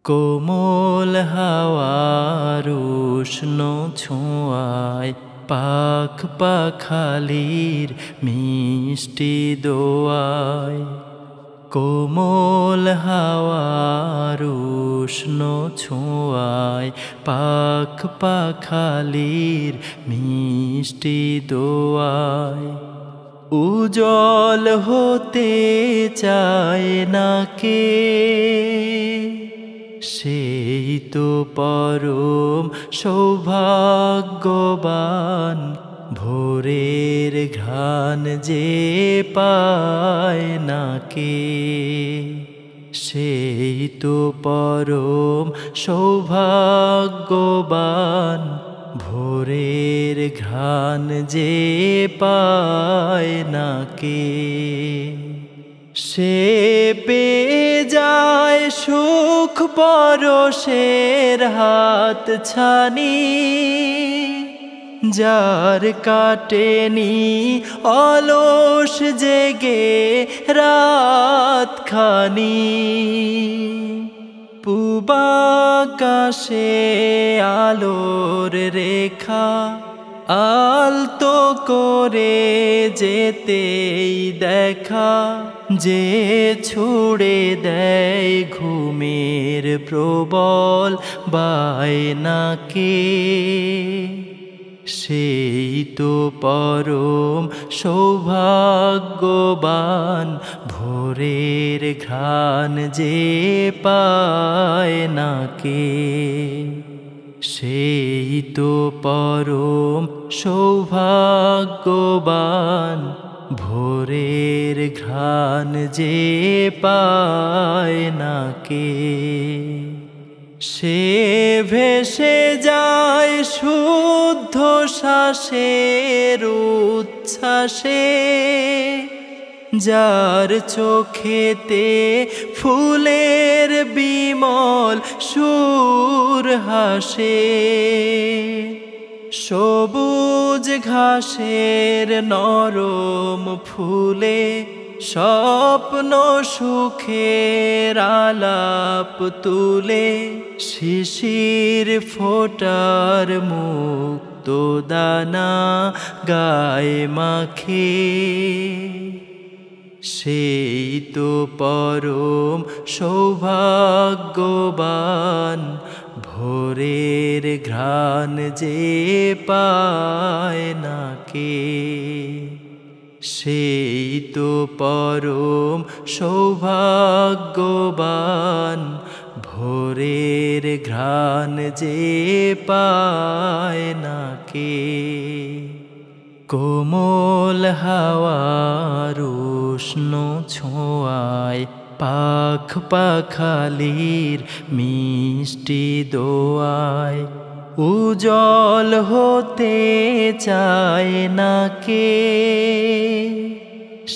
কোমল হাওয়ার উষ্ণ ছোঁয়ায় পাখ পাখালির মিষ্টি দোয়ায়। কোমল হাওয়ার উষ্ণ ছোঁয়ায় পাখ পাখালির মিষ্টি দোয়ায়। উজ্জ্বল হতে চায় না কে, সেই তো পরম সৌভাগ্যবান। ভোরের ঘ্রাণ যে পায় না কে, সেই তো পরম সৌভাগ্যবান। ভোরের ঘ্রাণ যে পায় না কে, সে পেয়ে যায় সুখ পরশের হাত ছানি। যার কাটেনি অলস জেগে রাত খানি। পূবাকাশে আলোর রেখা আলতো করে যেতেই দেখা, যে ছুড়ে দেয় ঘুমের প্রবল বায়নাকে, সেই তো পরম সৌভাগ্যবান। ভোরের ঘ্রাণ যে পায় না কে, সেই তো পরম সৌভাগ্যবান। ভোরের ঘ্রাণ যে পায় না কে, সে ভেসে যায় শুদ্ধ শ্বাসের উচ্ছ্বাসে। যার চোখেতে ফুলের বিমল সুর হাসে, সবুজ ঘাসের নরম ফুলে স্বপ্ন সুখের আলাপ তুলে। শিশির ফোটার মুক্ত দানা গায়ে মাখে, সেই তো পরম সৌভাগ্যবান। ভোরের ঘ্রাণ যে পায় না কে, সেই তো পরম সৌভাগ্যবান। ভোরের ঘ্রাণ যে পায় না কে। কোমল হাওয়ার উষ্ণ ছোঁয়ায় পাখ পাখালির মিষ্টি দোয়ায়। উজ্জ্বল হতে চায় না কে,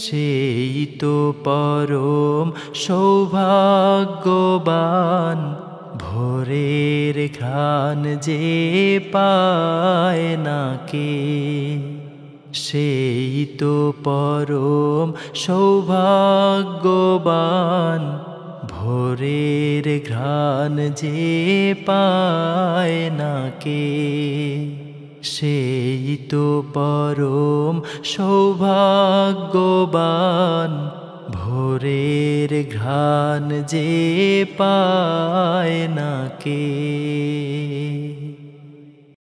সেই তো পরম সৌভাগ্যবান। ভোরের ঘ্রাণ যে পায় না কে, সেই তো পরম সৌভাগ্যবান। ভোরের ঘ্রাণ যে পায় না কে, সেই তো পরম সৌভাগ্যবান। ভোরের ঘ্রাণ যে পায় না কে।